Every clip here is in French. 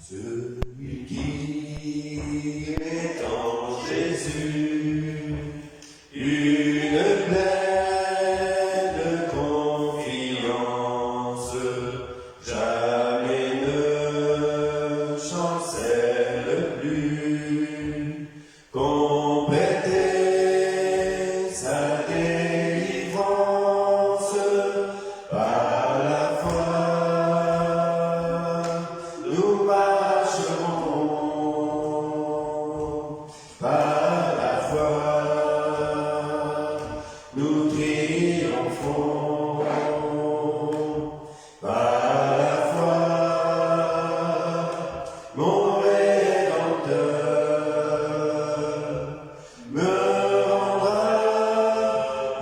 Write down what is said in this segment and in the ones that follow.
Celui qui est en Jésus, une pleine confiance, jamais ne chancelle plus, compléter sa délivrance par la foi. Nous marcherons par la foi, nous triompherons par la foi. Mon Rédempteur me rendra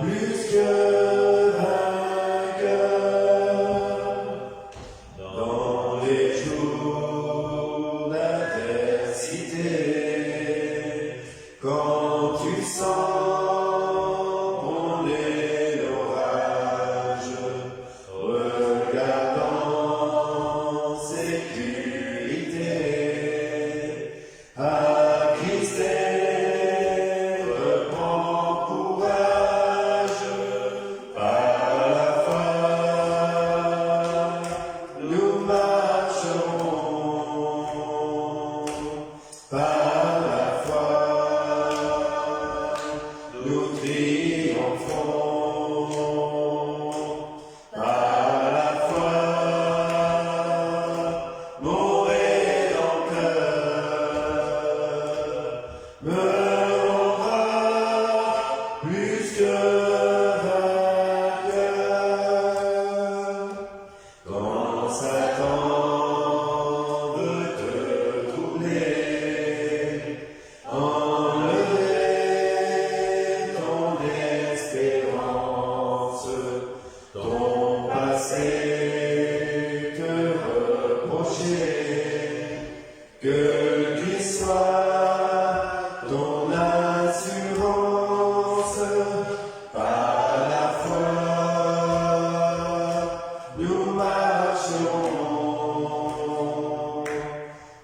plus que vainqueur dans les jours d'adversité, quand tu sens qu'on est l'orage, regarde en sécurité à Christ et reprends courage par la foi. Nous marcherons par la foi, nous triompherons par la foi. Mon Rédempteur me rendra plus que vainqueur. Quand Satan veut te troubler, enlever ton espérance, ton passé te reprocher, que Christ soit ton assurance par la foi. Nous marcherons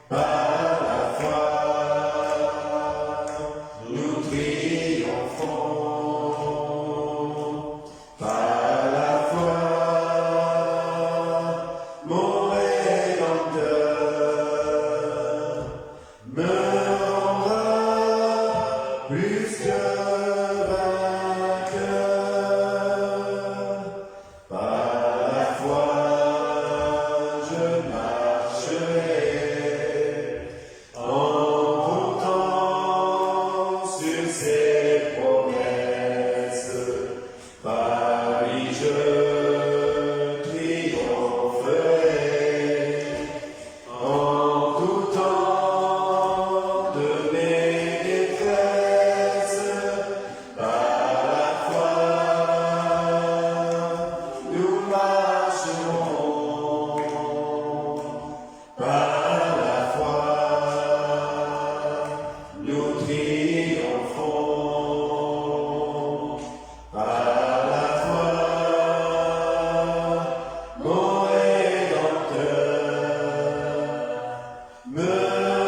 par la foi, nous triompherons par la foi. Mon Rédempteur me rendra plus que vainqueur. Par la foi, je marcherai en comptant sur ses promesses. Par lui je triompherai en tout temps de mes détresses. Par la foi, nous marcherons par la foi, nous triompherons par la foi. Mon Rédempteur me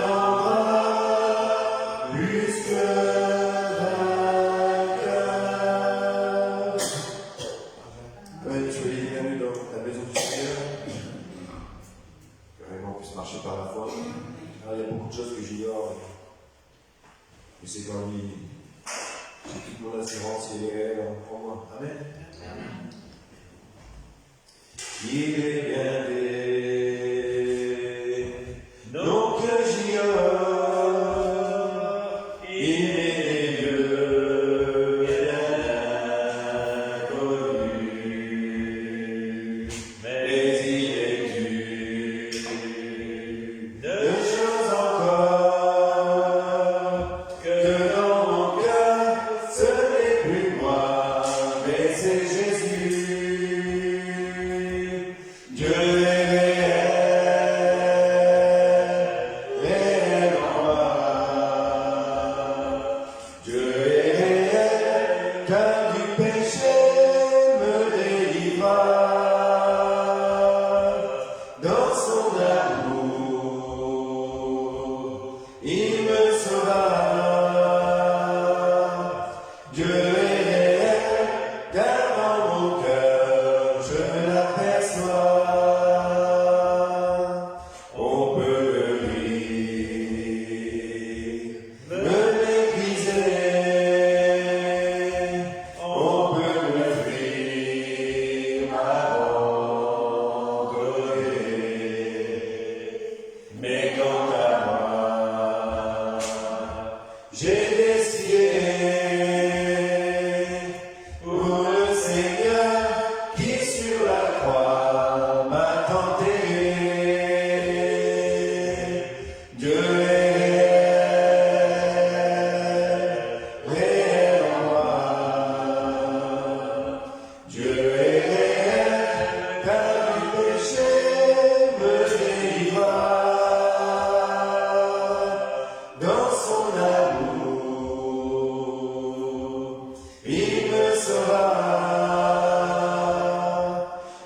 rendra plus que vainqueur. Soyez bienvenus dans la maison du Seigneur, que vraiment on puisse marcher par la foi. Alors, il y a beaucoup de choses que j'ignore, mais c'est quand lui, j'ai toute mon assurance, il est réel en moi. Amen. Il est bien des noms que j'ignore, il est des lieux bien inconnus, mais il est une chose encore, que dans mon cœur, ce n'est plus moi, mais c'est Jésus. Dieu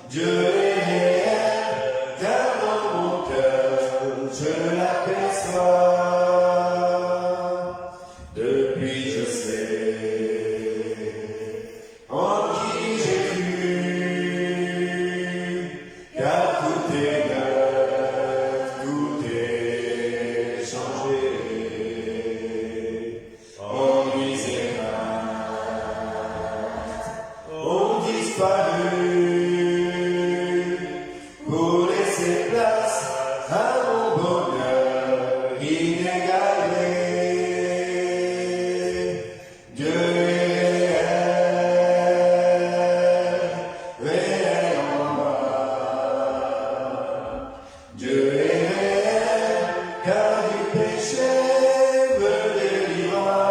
Dieu est réel, car dans mon cœur, je l'aperçois. Depuis je sais en qui j'ai cru, car tout est neuf, tout est changé. En misérable, ont disparu pour laisser place à mon bonheur inégalé. Dieu est réel, réel en moi. Dieu est réel, car du péché me délivra.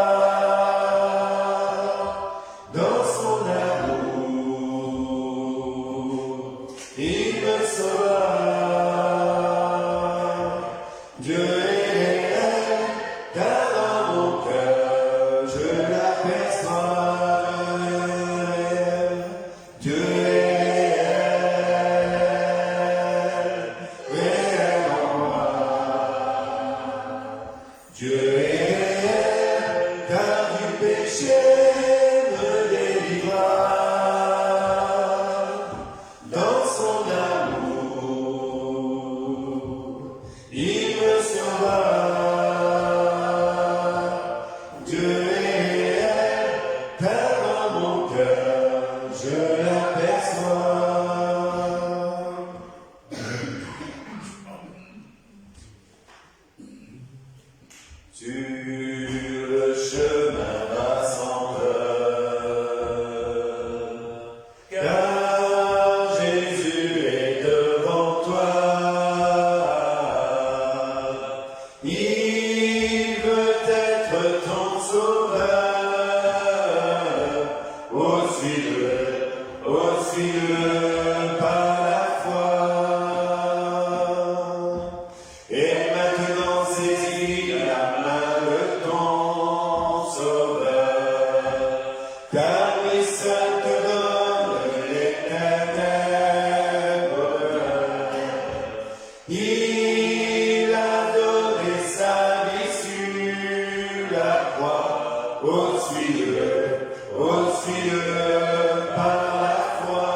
Dans son amour, il me sauva. Dieu est réel, car dans mon cœur, je l'aperçois. Dieu est réel, réel en moi. Dieu est réel, car du péché me délivra. Dans son amour, il me sauva. Dieu est réel, car dans mon cœur, je l'aperçois. Sur le chemin va sans peur, car Jésus est devant toi. Il veut être ton sauveur. Oh, suis-le par la foi. Et maintenant saisis la main de ton sauveur, car lui seul te donne l'éternel bonheur. Il a donné sa vie sur la croix. Oh, suis-le par la foi.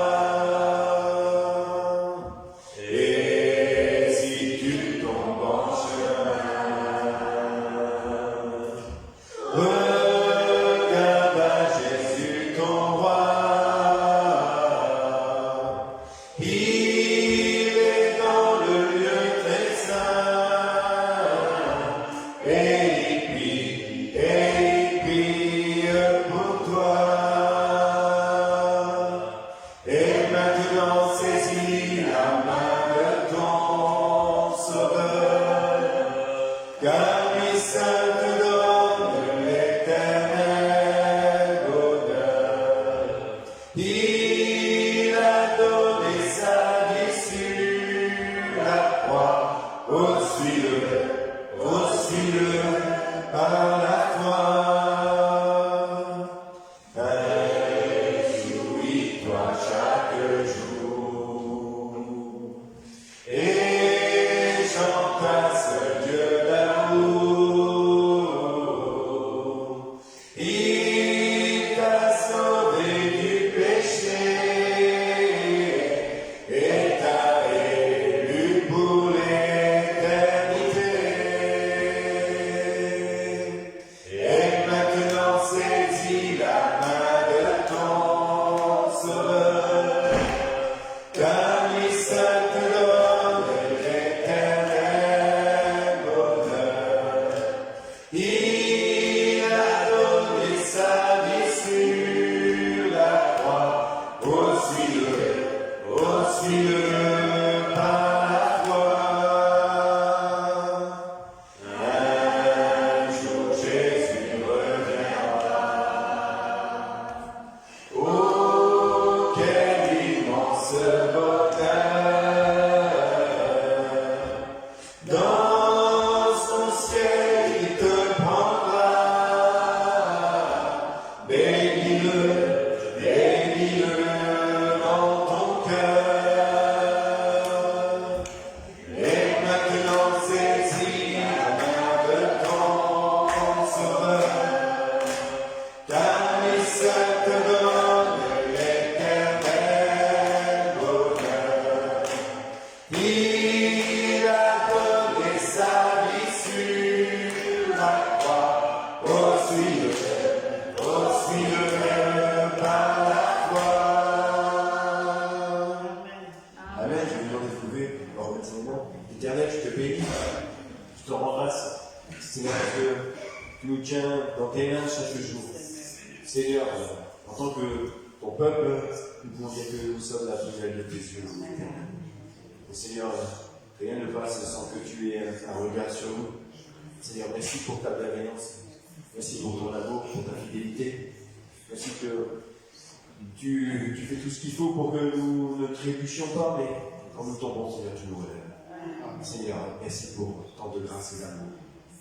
Et si tu tombes en chemin, regarde à Jésus ton roi. Il est dans le lieu très saint, et il prie pour toi. Et maintenant saisis la main de ton sauveur, car lui seul te donne l'éternel bonheur. Il a donné sa vie sur la croix. Oh, suis-le par la foi. Réjouis-toi chaque jour et chante à ce Dieu d'amour. Il t'a sauvé du péché et t'a élu pour l'éternité. Et maintenant saisis la main de ton sauveur, car lui seul te donne l'éternel bonheur. Il a donné sa vie sur la croix. Oh, suis-le par la foi. Un jour Jésus reviendra. Oh, quel immense bonheur! Dans son ciel, il te prendra. Bénis-le dans ton cœur. Éternel, je te bénis, je te rends grâce, Seigneur, parce que tu nous tiens dans tes mains chaque jour. Seigneur, en tant que ton peuple, nous pouvons dire que nous sommes la lumière de tes yeux. Et Seigneur, rien ne passe sans que tu aies un regard sur nous. Seigneur, merci pour ta bienveillance, merci pour ton amour, pour ta fidélité. Merci que tu fais tout ce qu'il faut pour que nous ne trébuchions pas, mais quand nous tombons, Seigneur, tu nous relèves. Seigneur, merci pour tant de grâce et d'amour.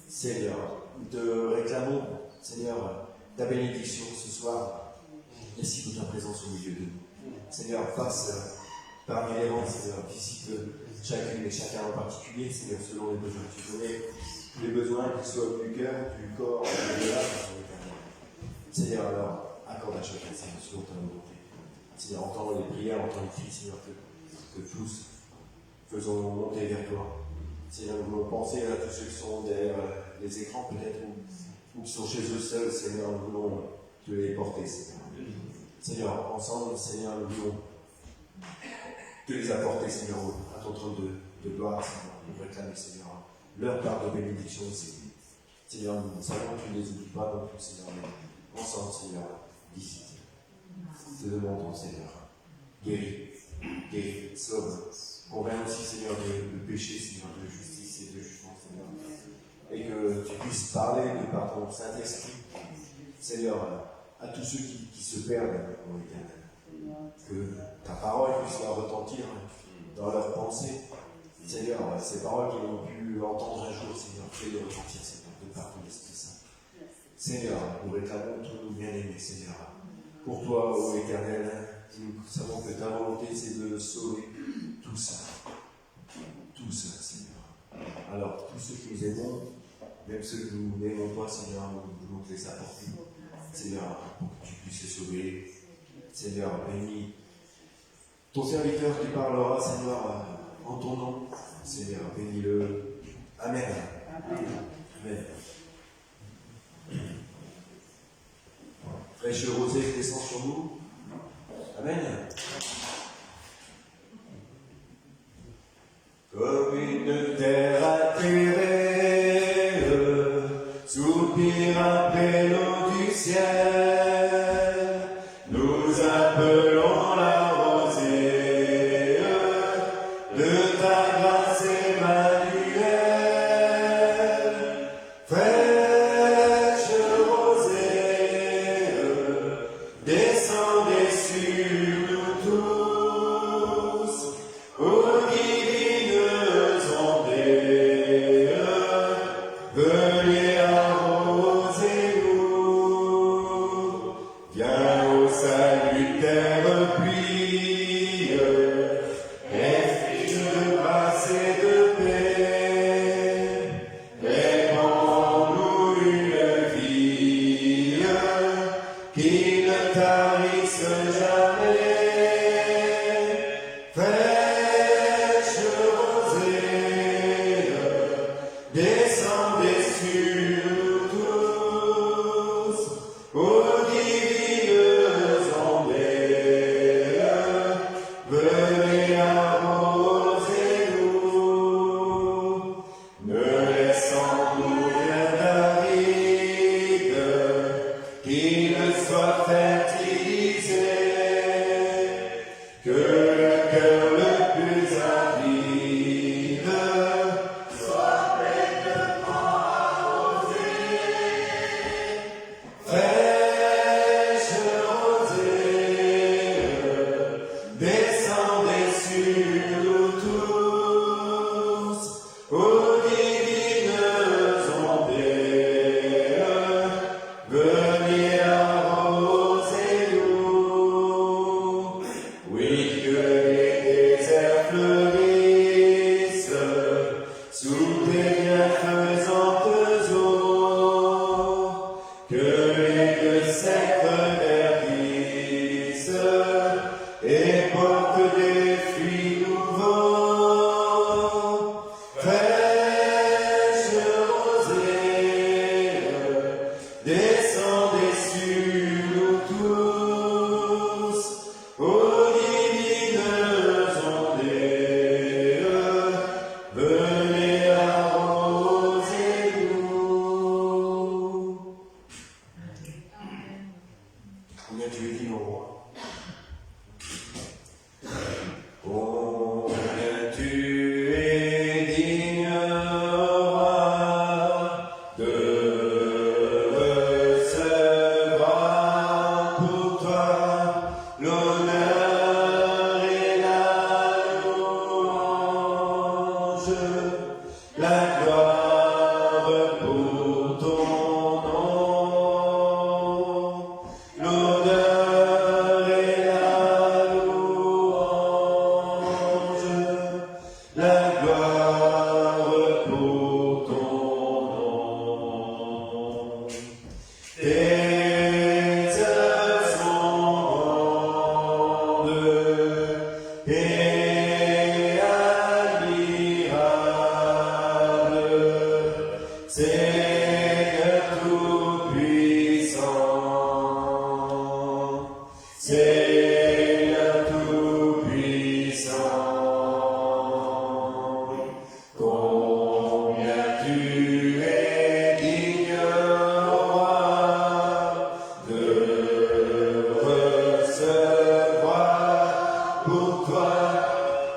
Seigneur, nous te réclamons, Seigneur, ta bénédiction ce soir. Merci pour ta présence au milieu de nous. Seigneur, passe parmi les rangs, Seigneur, visite chacune et chacun en particulier, Seigneur, selon les besoins que tu connais, les besoins qui soient du cœur, du corps, de l'âme, Seigneur, alors, accorde à chacun, Seigneur, selon ta volonté. Seigneur, entends les prières, entends les cris, Seigneur, que tous faisons monter vers toi. Seigneur, nous voulons penser à tous ceux qui sont derrière les écrans, peut-être, ou qui sont chez eux seuls, Seigneur, nous voulons te les porter, Seigneur. Seigneur, ensemble, Seigneur, nous voulons te les apporter, Seigneur, à ton trône de gloire, Seigneur, nous réclamer, Seigneur, leur part de bénédiction aussi. Seigneur, nous savons que tu ne les oublies pas non plus, Seigneur, mais ensemble, Seigneur, d'ici. Te demandons, Seigneur, guéris, sauve. Convainc aussi, Seigneur, de péché, Seigneur, de justice et de jugement, Seigneur. Et que tu puisses parler de par ton Saint-Esprit, Seigneur, à tous ceux qui se perdent, mon Éternel. Que ta parole puisse leur retentir dans leurs pensées. Seigneur, ces paroles qu'ils ont pu entendre un jour, Seigneur, fais-les retentir, Seigneur, de par ton Esprit Saint. Seigneur, nous réclamons tous nos bien-aimés, Seigneur. Pour toi, ô Éternel, nous savons que ta volonté, c'est de sauver tous, Seigneur. Alors, tous ceux qui nous aimons, même ceux que nous n'aimons pas, Seigneur, nous voulons te les apporter. Seigneur, pour que tu puisses les sauver. Seigneur, bénis ton serviteur qui parlera, Seigneur, en ton nom. Seigneur, bénis-le. Amen. Amen. Fraîche rosée descend sur nous. Amen. Comme une terre atterrée, soupire après l'eau du ciel, nous appelons la rosée de ta grâce Emmanuel. Fraîche rosée, descendez sur nous tous, ô divines ondées, venez arroser-nous. Viens au salutaire pluie, esprit de grâce et de paix, répands-nous une vie qui ne tarisse jamais. Fraîche rosée, descendez sur nous tous, ô divines ondées, venez arroser-nous. Ne laissons-nous rien d'aride qui ne soit fertilisé, que le cœur le plus avide soit pleinement arrosé. Fraîche rosée, descendez sur nous tous, ô divines ondées, venez arroser-nous. Oui, que les déserts fleurissent sous tes bienfaisantes eaux, que les lieux secs verdissent et portent des fruits nouveaux. Fraîche rosée, descendez sur nous tous, ô divines ondées, venez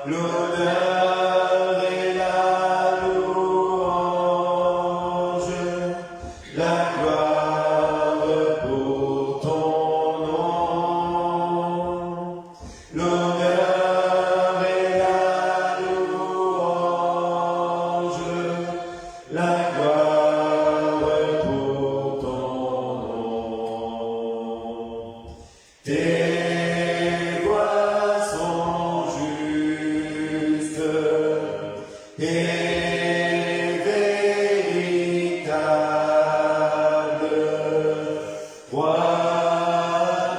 l'honneur et la louange, la gloire pour ton nom. L'honneur et la louange, la gloire pour ton nom. Tes voies sont justes et véritables, Roi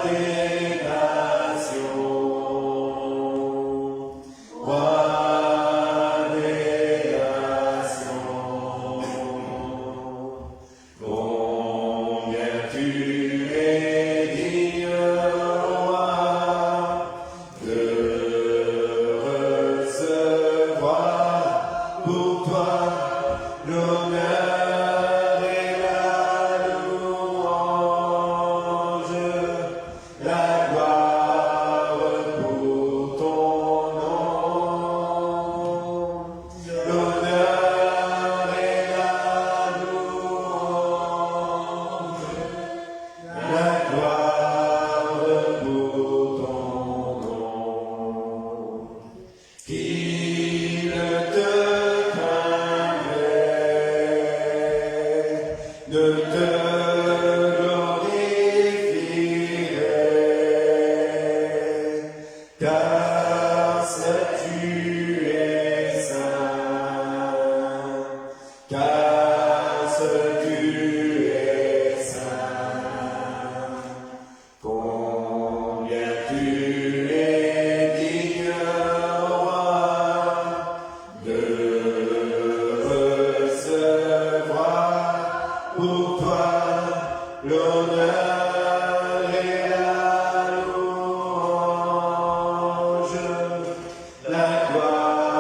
des nations, Roi des nations. Combien tu es digne, Roi, de recevoir pour toi l'honneur et la louange, la gloire pour ton nom. L'honneur et la louange, la gloire pour ton nom. Qui ne te craindrait, ne te glorifierait, car tu es saint, car tu es saint. Combien tu es digne, Roi, de recevoir pour toi l'honneur et la louange, la gloire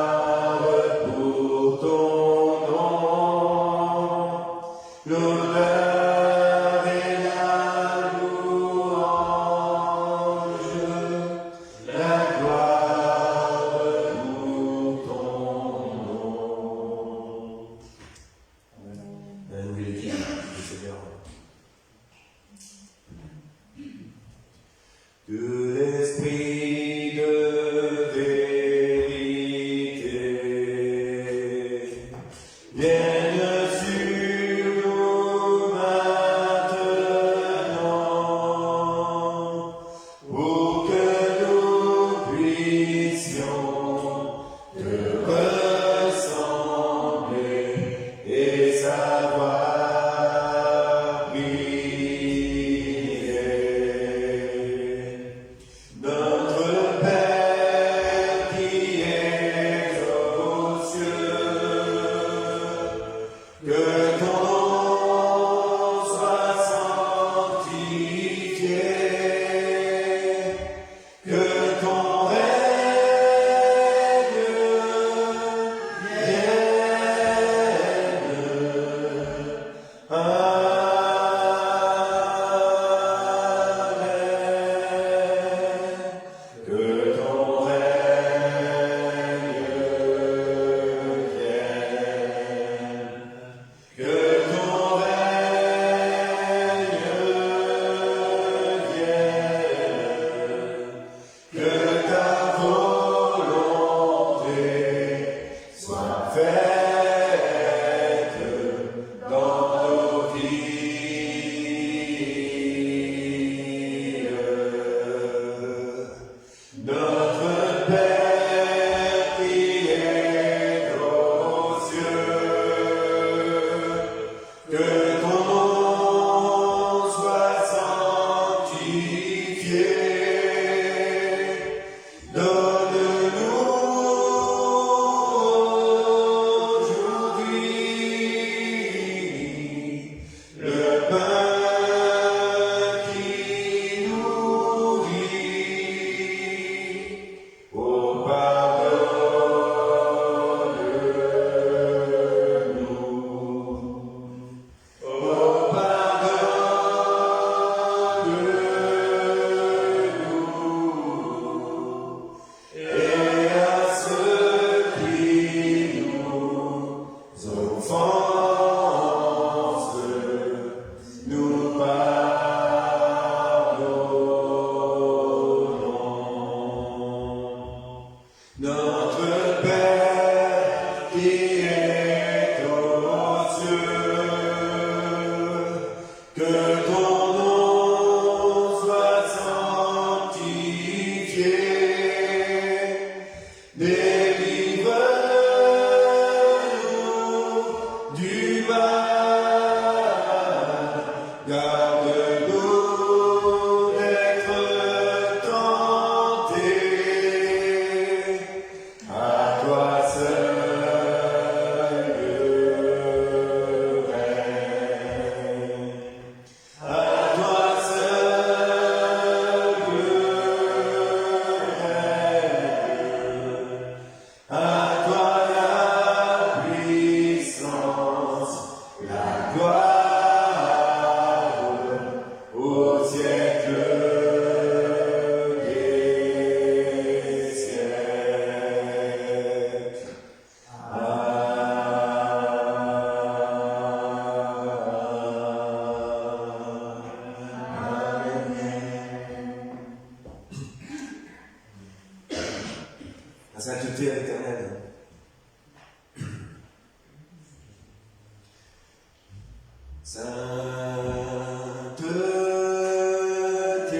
sainteté à l'éternel.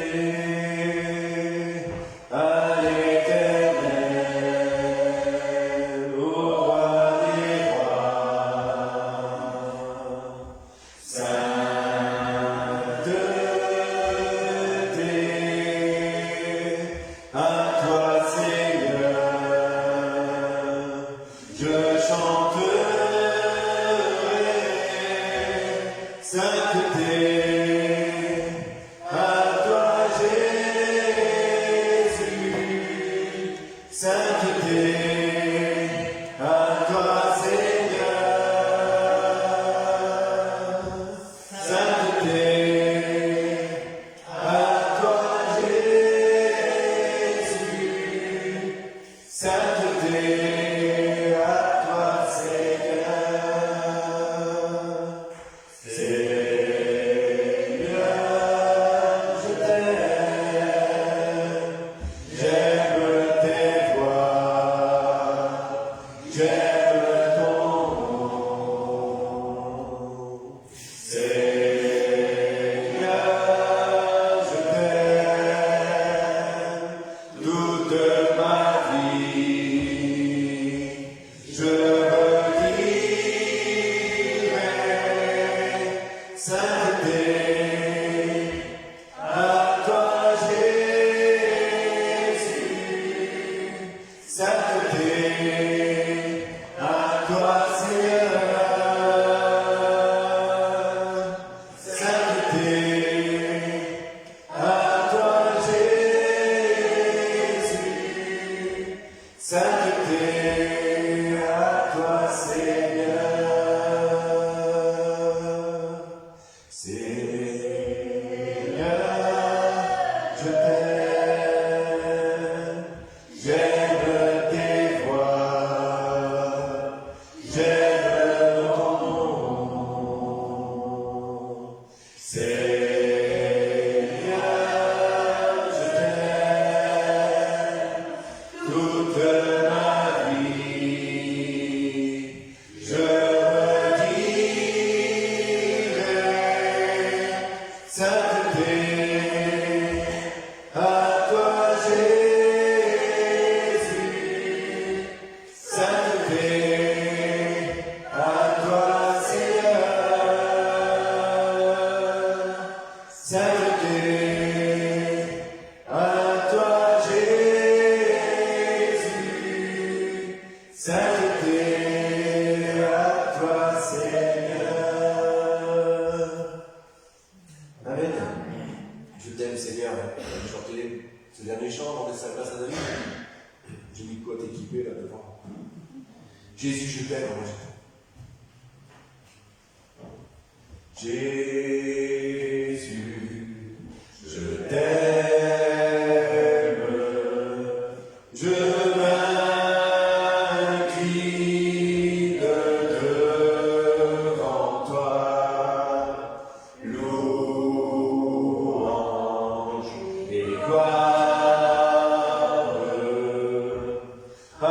Sainteté à l'éternel, au roi des rois. Sainteté à toi, Seigneur, je chanterai. Sainteté à toi, Jésus. Sainteté à toi, Seigneur. Sainteté à toi, Jésus. Sainteté à toi, Seigneur. Seigneur, je t'aime, j'aime tes voies, j'aime ton nom. Seigneur, je t'aime, toute ma vie, je redirai. Sainteté à toi, Jésus. Sainteté à toi, Seigneur. Sainteté à toi, Jésus. Sainteté à toi, Seigneur. Seigneur, je t'aime, j'aime tes voies, j'aime ton nom. Seigneur, je t'aime, toute ma vie, je redirai. Sainteté à toi, Jésus. Sainteté à toi, Seigneur. Sainteté à toi, Jésus. Sainteté à toi, Seigneur. Amen. Je t'aime, Seigneur. On va chanter ce dernier chant avant de sa place à David. J'ai mis de quoi t'équiper là devant. Jésus, je t'aime. Moi, Jésus, je t'aime. Je m'incline devant toi. Louange et gloire à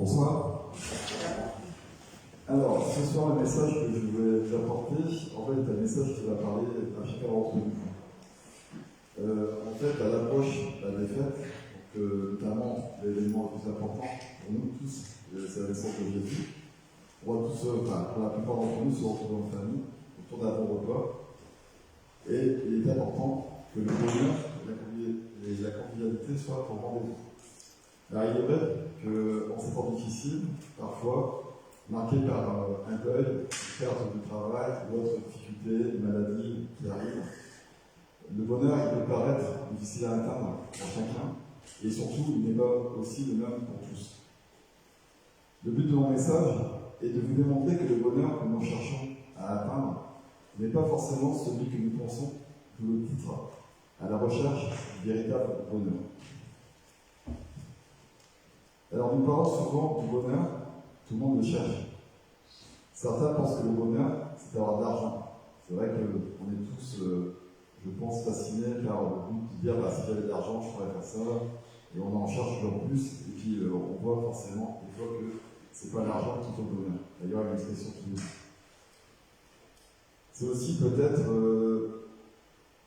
Bonsoir. Alors, ce soir, le message que je voulais vous apporter, en fait, c'est un message qui va parler à chacun d'entre nous. En fait, à l'approche de la défaite, notamment l'élément le plus important pour nous tous, c'est la naissance de Jésus. On va tous, pour la plupart d'entre nous, se retrouver en famille, autour d'un bon repas. Et il est important que le bonheur et la convivialité soient au rendez-vous. Alors, il est vrai qu'en ces temps difficiles, parfois, marqués par un deuil, une perte de travail, ou autre difficulté, une maladie qui arrive, le bonheur, il peut paraître difficile à atteindre pour chacun, et surtout, il n'est pas aussi le même pour tous. Le but de mon message est de vous démontrer que le bonheur que nous cherchons à atteindre n'est pas forcément celui que nous pensons, d'où le titre, à la recherche du véritable bonheur. Alors, nous parlons souvent du bonheur, tout le monde le cherche. Certains pensent que le bonheur, c'est d'avoir de l'argent. C'est vrai qu'on est tous, je pense, fascinés par le but de dire si j'avais de l'argent, je pourrais faire ça, et on en cherche toujours plus, et puis on voit forcément des fois que c'est pas l'argent qui fait le bonheur. D'ailleurs, il y a une expression qui nous dit. C'est aussi peut-être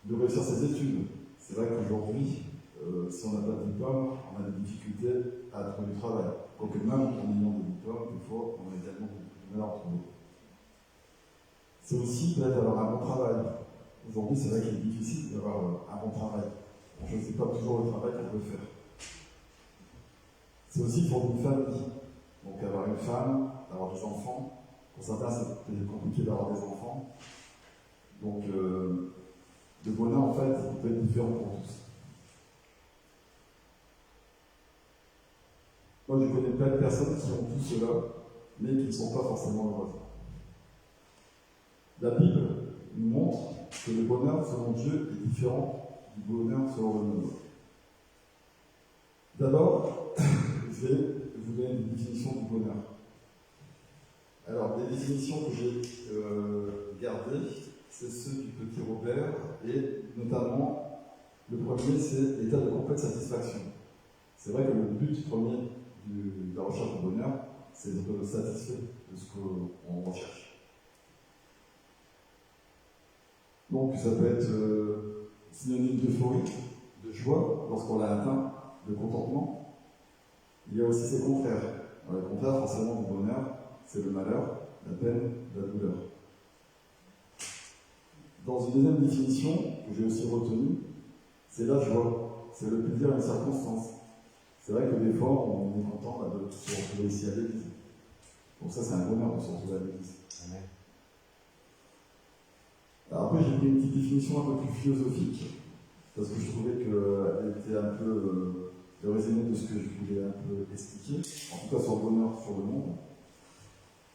de réussir ses études. C'est vrai qu'aujourd'hui, si on n'a pas de diplôme, on a des difficultés à trouver du travail. Quoique même en ayant des diplômes, des fois, on a également du mal à en trouver. C'est aussi peut-être avoir un bon travail. Aujourd'hui, c'est vrai qu'il est difficile d'avoir un bon travail. Je ne sais pas toujours le travail qu'on peut faire. C'est aussi pour une famille. Donc avoir une femme, avoir des enfants. Pour certains, c'est compliqué d'avoir des enfants. Donc le bonheur, en fait, il peut être différent pour tous. Moi, je connais plein de personnes qui ont tout cela, mais qui ne sont pas forcément heureuses. La Bible nous montre que le bonheur selon Dieu est différent du bonheur selon le monde. D'abord, je vais vous donner une définition du bonheur. Alors, les définitions que j'ai gardées, c'est ceux du petit Robert, et notamment, le premier, c'est l'état de complète satisfaction. C'est vrai que le but premier de la recherche du bonheur, c'est d'être satisfait de ce qu'on recherche. Donc, ça peut être synonyme d'euphorie, de joie, lorsqu'on l'a atteint, de contentement. Il y a aussi ses contraires. Alors, le contraire, forcément, du bonheur, c'est le malheur, la peine, la douleur. Dans une deuxième définition, que j'ai aussi retenue, c'est la joie, c'est le plaisir à une circonstance. C'est vrai que des fois, on est content de se retrouver ici à l'église. Donc ça, c'est un bonheur de se retrouver à l'église. Amen. Alors après, j'ai pris une petite définition un peu plus philosophique, parce que je trouvais qu'elle était un peu le résumé de ce que je voulais un peu expliquer, en tout cas sur le bonheur, sur le monde.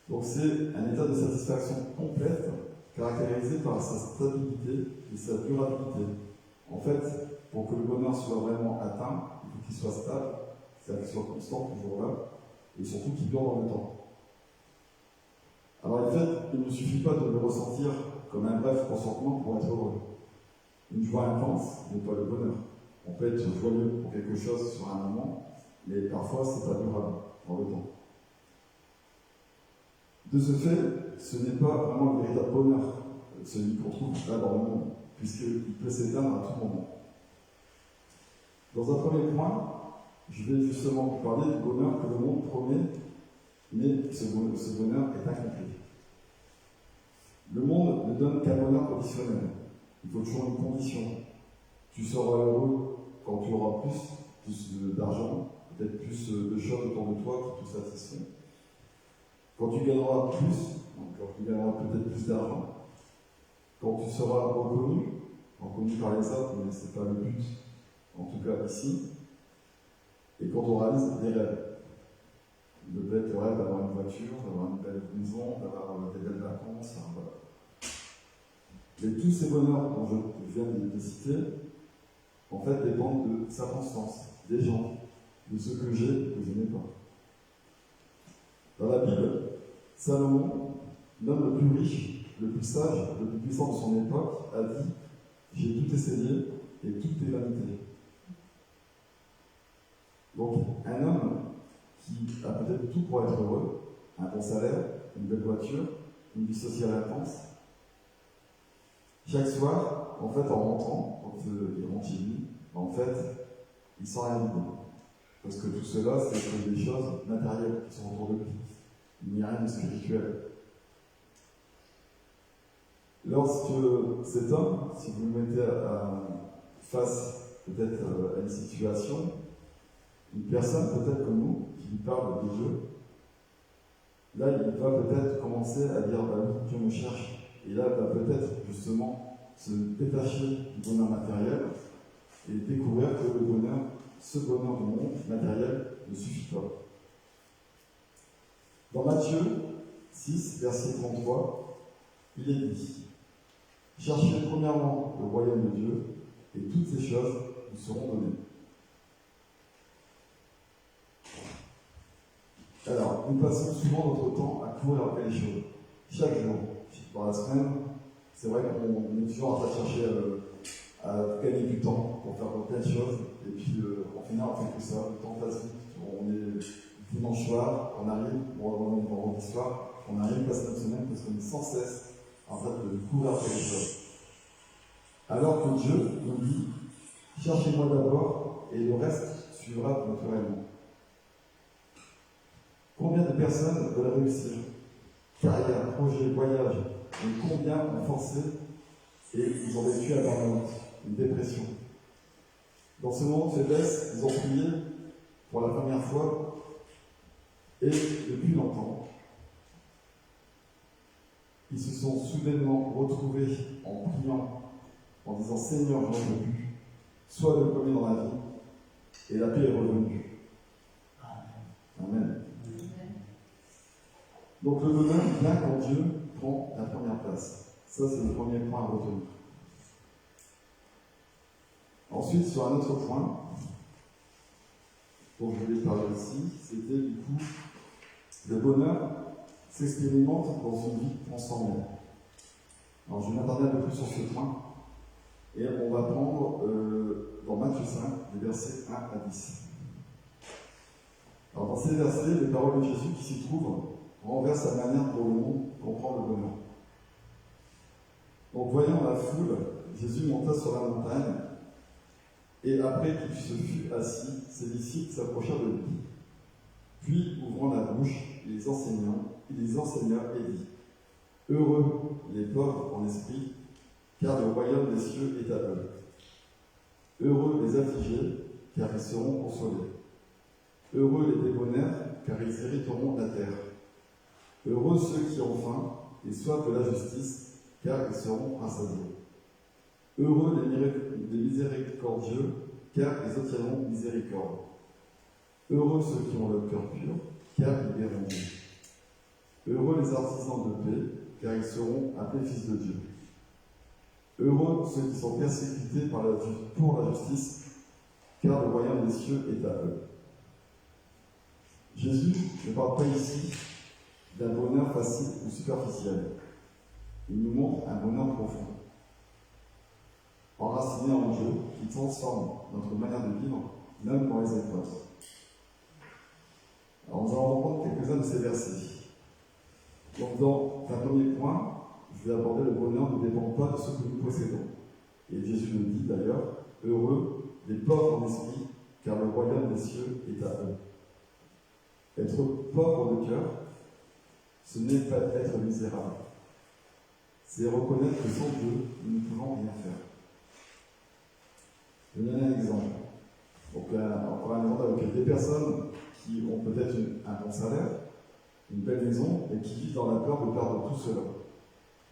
Donc c'est un état de satisfaction complète, caractérisé par sa stabilité et sa durabilité. En fait, pour que le bonheur soit vraiment atteint, il faut qu'il soit stable, c'est-à-dire qu'il soit constant, toujours là, et surtout qu'il dure dans le temps. Alors en fait, il ne suffit pas de le ressentir comme un bref consentement pour être heureux. Une joie intense n'est pas le bonheur. On peut être joyeux pour quelque chose sur un moment, mais parfois c'est pas durable dans le temps. De ce fait, ce n'est pas vraiment le véritable bonheur, celui qu'on trouve là dans le monde, puisqu'il peut s'éteindre à tout moment. Dans un premier point, je vais justement vous parler du bonheur que le monde promet, mais ce bonheur est incomplet. Le monde ne donne qu'un bonheur conditionnel. Il faut toujours une condition. Tu seras heureux quand tu auras plus d'argent, peut-être plus de choses autour de toi qui te satisfont. Quand tu gagneras plus, donc quand tu gagneras peut-être plus d'argent, quand tu seras reconnu par les autres, mais ce n'est pas le but, en tout cas ici, et quand on réalise des rêves. Il peut être le rêve d'avoir une voiture, d'avoir une belle maison, d'avoir des belles vacances, enfin, voilà. Mais tous ces bonheurs dont je viens de citer, en fait, dépendent de circonstances, des gens, de ce que j'ai et que je n'ai pas. Dans la Bible, Salomon, l'homme le plus riche, le plus sage, le plus puissant de son époque, a dit « J'ai tout essayé et tout est vanité ». Donc, un homme qui a peut-être tout pour être heureux, un bon salaire, une belle voiture, une vie sociale intense. Chaque soir, en fait, en rentrant, quand il rentre chez lui, en fait, il sent rien du tout. Parce que tout cela, c'est que des choses matérielles qui sont autour de lui. Il n'y a rien de spirituel. Lorsque cet homme, si vous le mettez face peut-être à une situation, une personne peut-être comme nous, qui lui parle de Dieu, là il va peut-être commencer à dire bah oui, Dieu me cherche. Et là il va peut-être justement se détacher du bonheur matériel et découvrir que le bonheur, ce bonheur du monde matériel ne suffit pas. Dans Matthieu 6, verset 33, il est dit: cherchez premièrement le royaume de Dieu, et toutes ces choses vous seront données. Alors, nous passons souvent notre temps à courir après les choses. Chaque jour, dans la semaine, c'est vrai qu'on est toujours en train de chercher à gagner du temps pour faire plein de choses, et puis en final, on fait que ça, le temps passe vite. On est dimanche soir, on arrive, on est vendredi soir, on arrive passer notre semaine parce qu'on est sans cesse en train de courir après les choses. Alors que Dieu nous dit: cherchez-moi d'abord et le reste suivra naturellement. Combien de personnes veulent réussir? Carrière, projet, voyage, et combien ont forcé et ils ont vécu à burn-out, une dépression. Dans ce moment de faiblesse, ils ont prié pour la première fois et depuis longtemps. Ils se sont soudainement retrouvés en priant, en disant: Seigneur, j'en veux plus. Sois le premier dans la vie, et la paix est revenue. Amen. Donc le bonheur vient quand Dieu prend la première place. Ça, c'est le premier point à retenir. Ensuite, sur un autre point, dont je voulais parler ici, c'était du coup, le bonheur s'expérimente dans une vie transformée. Alors je m'attendais un peu plus sur ce point, et on va prendre dans Matthieu 5, les versets 1 à 10. Alors dans ces versets, les paroles de Jésus qui s'y trouvent renversent la manière dont le monde comprend le bonheur. Donc voyant la foule, Jésus monta sur la montagne, et après qu'il se fut assis, ses disciples s'approchèrent de lui. Puis, ouvrant la bouche, il les enseigna et dit: heureux les pauvres en esprit, car le royaume des cieux est à eux. Heureux les affligés, car ils seront consolés. Heureux les débonnaires, car ils hériteront la terre. Heureux ceux qui ont faim et soif de la justice, car ils seront rassasiés. Heureux les miséricordieux, car ils obtiendront miséricorde. Heureux ceux qui ont le cœur pur, car ils verront Dieu. Heureux les artisans de paix, car ils seront appelés fils de Dieu. Heureux ceux qui sont persécutés pour la justice, car le royaume des cieux est à eux. Jésus ne parle pas ici d'un bonheur facile ou superficiel. Il nous montre un bonheur profond, enraciné en Dieu, qui transforme notre manière de vivre, même dans les épreuves. Alors nous allons reprendre quelques-uns de ces versets. Donc dans un premier point, je vais aborder le bonheur ne dépend pas de ce que nous possédons. Et Jésus le dit d'ailleurs: heureux les pauvres en esprit, car le royaume des cieux est à eux. Être pauvre de cœur, ce n'est pas être misérable. C'est reconnaître que sans Dieu, nous ne pouvons rien faire. Je vais donner un exemple. Donc, encore un exemple avec des personnes qui ont peut-être un bon salaire, une belle maison, et qui vivent dans la peur de perdre tout cela.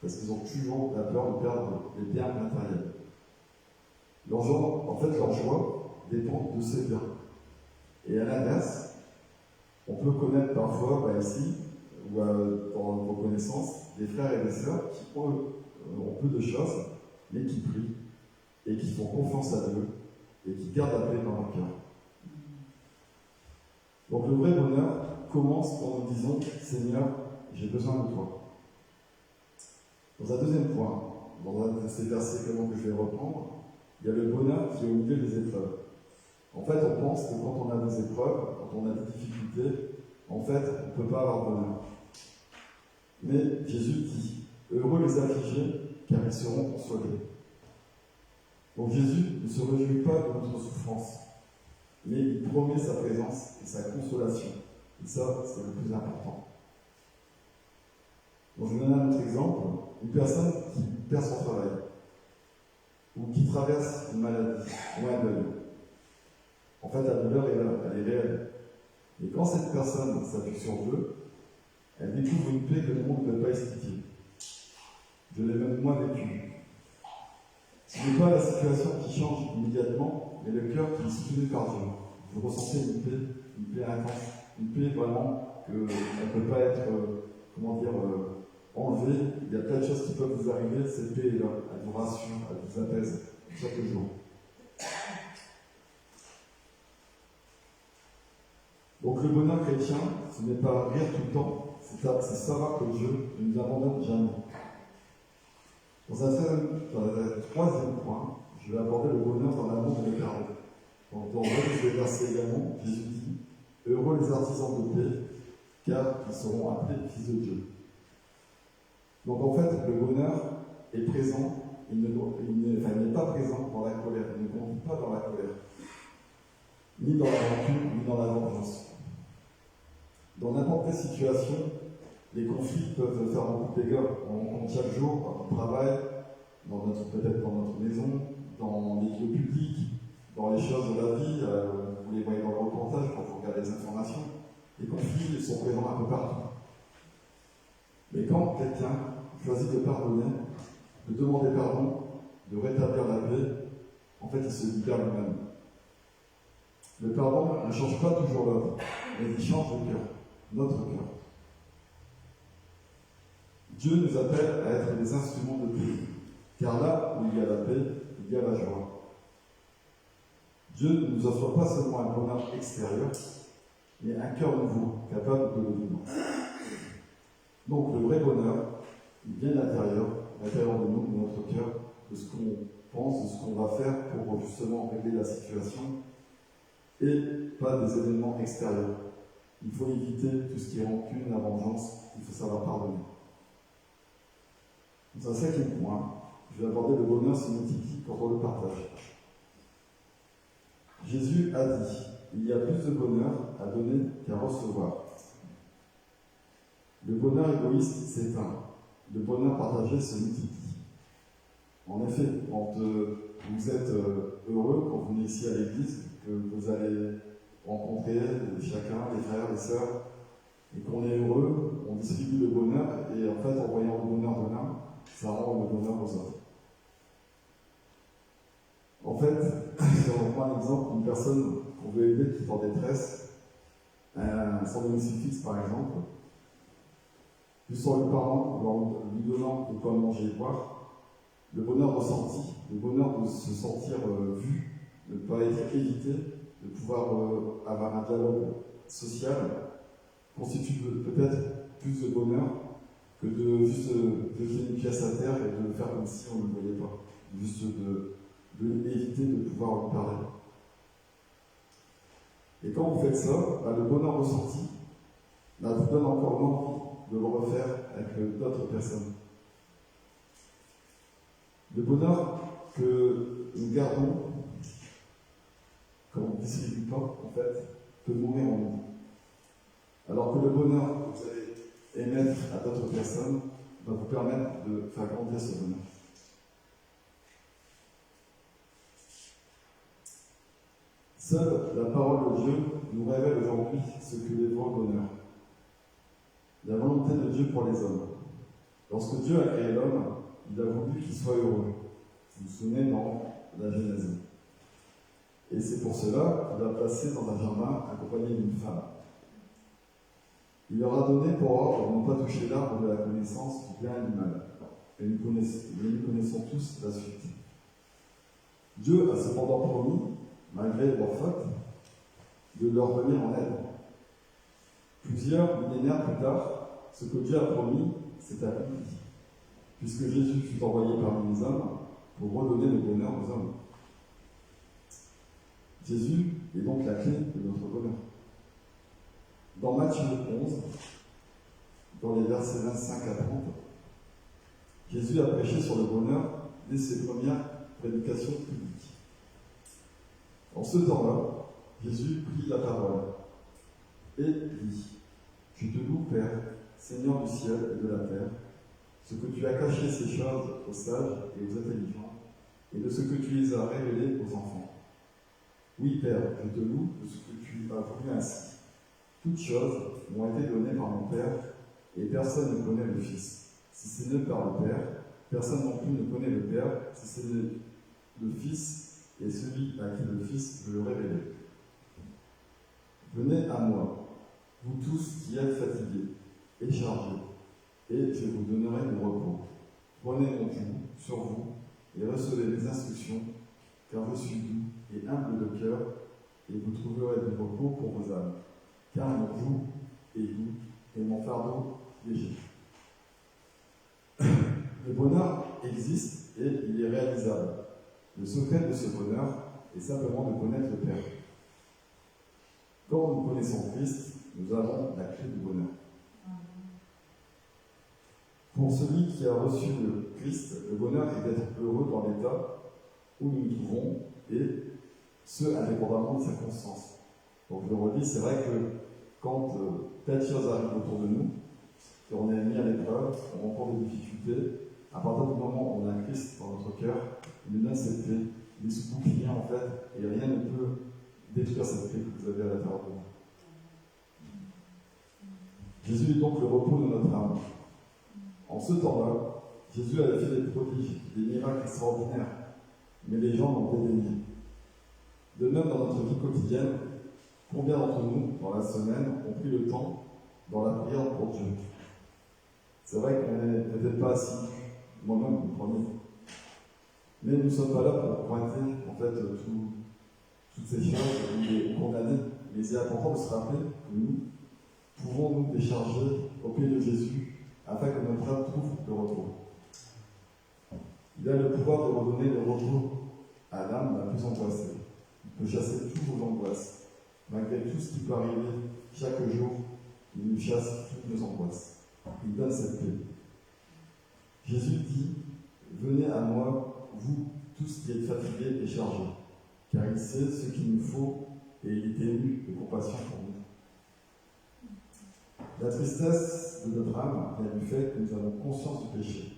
Parce qu'ils ont toujours la peur de perdre les biens matériels. Leur joie dépend de ces biens. Et à l'inverse, on peut connaître parfois, ici, ou dans vos connaissances, des frères et des sœurs qui ont peu de choses, mais qui prient, et qui font confiance à Dieu, et qui gardent la paix dans leur cœur. Donc le vrai bonheur commence quand nous disons: Seigneur, j'ai besoin de toi. Dans un deuxième point, dans un de ces versets que je vais reprendre, il y a le bonheur qui est au milieu des épreuves. En fait, on pense que quand on a des épreuves, quand on a des difficultés, en fait, on ne peut pas avoir de bonheur. Mais Jésus dit, heureux les affligés, car ils seront consolés. Donc Jésus ne se réjouit pas de notre souffrance, mais il promet sa présence et sa consolation. Et ça, c'est le plus important. Donc je vous donne un autre exemple. Une personne qui perd son travail, ou qui traverse une maladie, ou un deuil. En fait, la douleur est là, elle est réelle. Et quand cette personne s'appuie sur Dieu, elle découvre une paix que le monde ne peut pas expliquer. Je l'ai même moi vécu. Ce n'est pas la situation qui change immédiatement, mais le cœur qui est soutenu par Dieu. Vous ressentez une paix intense, une paix vraiment qu'elle ne peut pas être, enlevée. Il y a plein de choses qui peuvent vous arriver, cette paix est là, elle vous rassure, elle vous apaise chaque jour. Donc le bonheur chrétien, ce n'est pas rire tout le temps, c'est savoir que Dieu ne nous abandonne jamais. Dans un troisième point, je vais aborder le bonheur dans l'amour et le pardon. Donc dans le verset également, Jésus dit « Heureux les artisans de paix, car ils seront appelés fils de Dieu ». Donc en fait, le bonheur est présent, il n'est pas présent dans la colère, il ne conduit pas dans la colère, ni dans la rancune, ni dans la vengeance. Dans n'importe quelle situation, les conflits peuvent faire beaucoup de dégâts. On rencontre chaque jour, dans notre travail, peut-être dans notre maison, dans les lieux publics, dans les choses de la vie, vous les voyez dans le reportage quand vous regardez les informations. Les conflits sont présents un peu partout. Mais quand quelqu'un choisit de pardonner, de demander pardon, de rétablir la paix, en fait, il se libère lui-même. Le pardon ne change pas toujours l'autre, mais il change le cœur, notre cœur. Dieu nous appelle à être des instruments de paix, car là où il y a la paix, il y a la joie. Dieu ne nous offre pas seulement un bonheur extérieur, mais un cœur nouveau, capable de le vivre. Donc le vrai bonheur, il vient de l'intérieur de nous, de notre cœur, de ce qu'on pense, de ce qu'on va faire pour justement régler la situation, et pas des événements extérieurs. Il faut éviter tout ce qui est rancune, la vengeance, il faut savoir pardonner. Dans un cinquième point, je vais aborder le bonheur se multiplie quand on le partage. Jésus a dit, il y a plus de bonheur à donner qu'à recevoir. Le bonheur égoïste s'éteint, le bonheur partagé se multiplie. En effet, quand vous êtes heureux, quand vous venez ici à l'église, que vous allez rencontrer chacun, les frères, les sœurs, et qu'on est heureux, on distribue le bonheur, et en fait, en voyant le bonheur de l'un, ça rend le bonheur aux autres. En fait, si on prend un exemple, une personne qu'on veut aider qui est en détresse, sans domicile fixe par exemple, juste en lui parlant, en lui donnant de quoi manger et boire, le bonheur ressenti, le bonheur de se sentir vu, de ne pas être évité, de pouvoir avoir un dialogue social, constitue peut-être plus de bonheur que de juste jeter une pièce à terre et de faire comme si on ne le voyait pas. Juste de éviter de pouvoir en parler. Et quand vous faites ça, le bonheur ressenti vous donne encore l'envie de le refaire avec d'autres personnes. Le bonheur que nous gardons, quand on ne distribue pas, en fait, peut mourir en nous. Alors que le bonheur que vous allez émettre à d'autres personnes va vous permettre de faire grandir ce bonheur. Seule la parole de Dieu nous révèle aujourd'hui ce que est le bonheur. La volonté de Dieu pour les hommes. Lorsque Dieu a créé l'homme, il a voulu qu'il soit heureux. Vous vous souvenez dans la Genèse. Et c'est pour cela qu'il l'a placé dans un jardin accompagné d'une femme. Il leur a donné pour ordre de ne pas toucher l'arbre de la connaissance du bien et du mal. Et nous connaissons tous la suite. Dieu a cependant promis, malgré leurs fautes, de leur venir en aide. Plusieurs millénaires plus tard, ce que Dieu a promis s'est accompli, puisque Jésus fut envoyé parmi les hommes pour redonner le bonheur aux hommes. Jésus est donc la clé de notre bonheur. Dans Matthieu 11, dans les versets 25 à 30, Jésus a prêché sur le bonheur dès ses premières prédications publiques. En ce temps-là, Jésus prit la parole et dit : Je te loue, Père, Seigneur du ciel et de la terre, ce que tu as caché ces choses aux sages et aux intelligents, et de ce que tu les as révélées aux enfants. Oui, Père, je te loue de ce que tu as voulu ainsi. Toutes choses m'ont été données par mon Père, et personne ne connaît le Fils, si ce n'est par le Père. Personne non plus ne connaît le Père, si ce n'est le Fils, et celui à qui le Fils veut le révéler. Venez à moi, vous tous qui êtes fatigués et chargés, et je vous donnerai du repos. Prenez mon joug sur vous et recevez mes instructions, car je suis doux et humble de cœur, et vous trouverez du repos pour vos âmes. Car mon joug est doux et mon fardeau léger. Le bonheur existe et il est réalisable. Le secret de ce bonheur est simplement de connaître le Père. Quand nous connaissons Christ, nous avons la clé du bonheur. Pour celui qui a reçu le Christ, le bonheur est d'être heureux dans l'état où nous nous trouvons, et ce, indépendamment des circonstances. Donc je le redis, c'est vrai que quand telle chose arrive autour de nous, qu'on est mis à l'épreuve, on rencontre des difficultés, à partir du moment où on a Christ dans notre cœur, il nous donne cette clé, il est sous bouclier en fait, et rien ne peut détruire cette clé que vous avez à l'intérieur de vous. Jésus est donc le repos de notre âme. En ce temps-là, Jésus avait fait des prodiges, des miracles extraordinaires, mais les gens l'ont dédaigné. De même, dans notre vie quotidienne, combien d'entre nous, dans la semaine, ont pris le temps dans la prière pour Dieu? C'est vrai qu'on n'est peut-être pas assis, moi-même, le premier. Mais nous ne sommes pas là pour pointer, en fait, toutes ces choses ou condamner. Mais c'est important de se rappeler que nous pouvons nous décharger au pied de Jésus afin que notre âme trouve le repos. Il a le pouvoir de redonner le repos à l'âme la plus angoissée. Il peut chasser toutes vos angoisses. Malgré tout ce qui peut arriver chaque jour, il nous chasse toutes nos angoisses. Il donne cette paix. Jésus dit : Venez à moi, vous tous qui êtes fatigués et chargés, car il sait ce qu'il nous faut et il est ému de compassion pour nous. La tristesse de notre âme vient du fait que nous avons conscience du péché.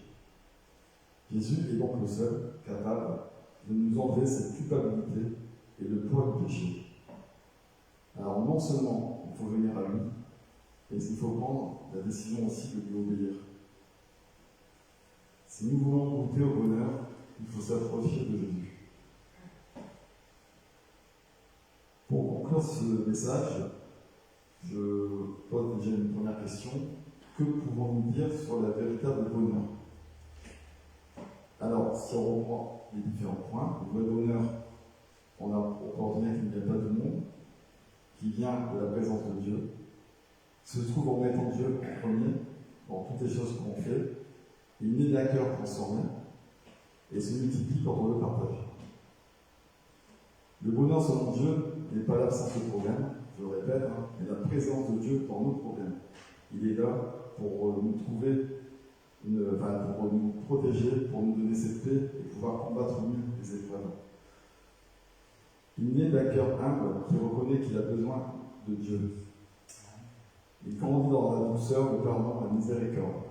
Jésus est donc le seul capable de nous enlever cette culpabilité et le poids du péché. Alors non seulement il faut venir à lui, mais il faut prendre la décision aussi de lui obéir. Si nous voulons goûter au bonheur, il faut s'approcher de Jésus. Pour conclure ce message, je pose déjà une première question. Que pouvons-nous dire sur la véritable bonheur? Alors, si on reprend les différents points, le vrai bonheur, on peut retenir qu'il n'y a pas de monde, qui vient de la présence de Dieu, se trouve en mettant Dieu en premier dans toutes les choses qu'on fait, il naît d'un cœur transformé et se multiplie quand on le partage. Le bonheur selon Dieu n'est pas l'absence de problème, je le répète, mais la présence de Dieu dans nos problèmes. Il est là pour nous trouver, pour nous protéger, pour nous donner cette paix et pouvoir combattre mieux les épreuves. Il naît d'un cœur humble qui reconnaît qu'il a besoin de Dieu. Il grandit dans la douceur, le pardon, la miséricorde.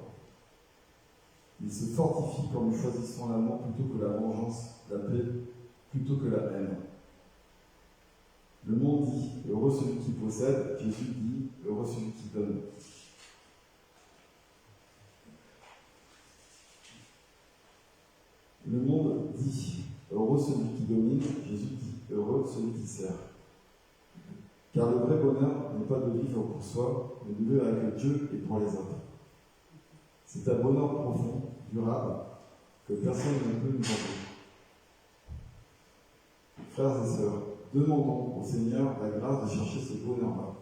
Il se fortifie quand nous choisissons l'amour plutôt que la vengeance, la paix plutôt que la haine. Le monde dit « heureux celui qui possède », Jésus dit « heureux celui qui donne ». Le monde dit « heureux celui qui domine », Jésus dit « heureux celui qui sert ». Car le vrai bonheur n'est pas de vivre pour soi, mais de vivre avec Dieu et pour les autres. C'est un bonheur profond, durable, que personne ne peut nous enlever. Frères et sœurs, demandons au Seigneur la grâce de chercher ce bonheur-là.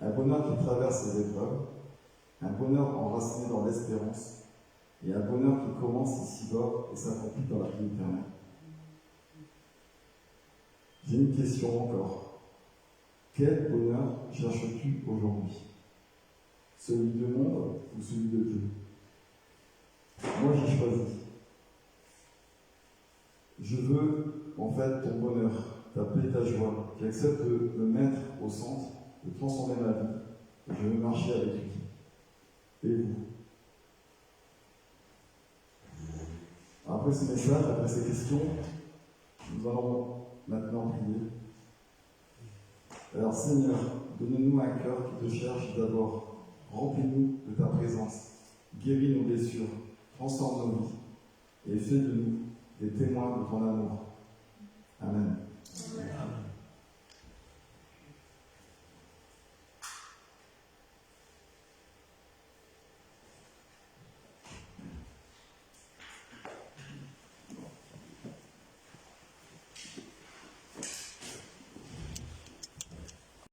Un bonheur qui traverse les épreuves, un bonheur enraciné dans l'espérance, et un bonheur qui commence ici-bas et s'accomplit dans la vie éternelle. J'ai une question encore. Quel bonheur cherches-tu aujourd'hui? Celui du monde ou celui de Dieu? Moi, j'ai choisi. Je veux, en fait, ton bonheur, ta paix, ta joie, qui accepte de me mettre au centre, de transformer ma vie. Je veux marcher avec lui. Et vous? Après ce message, après ces questions, nous allons maintenant prier. Alors Seigneur, donne-nous un cœur qui te cherche d'abord. Remplis-nous de ta présence. Guéris nos blessures. Transforme nos vies. Et fais de nous des témoins de ton amour.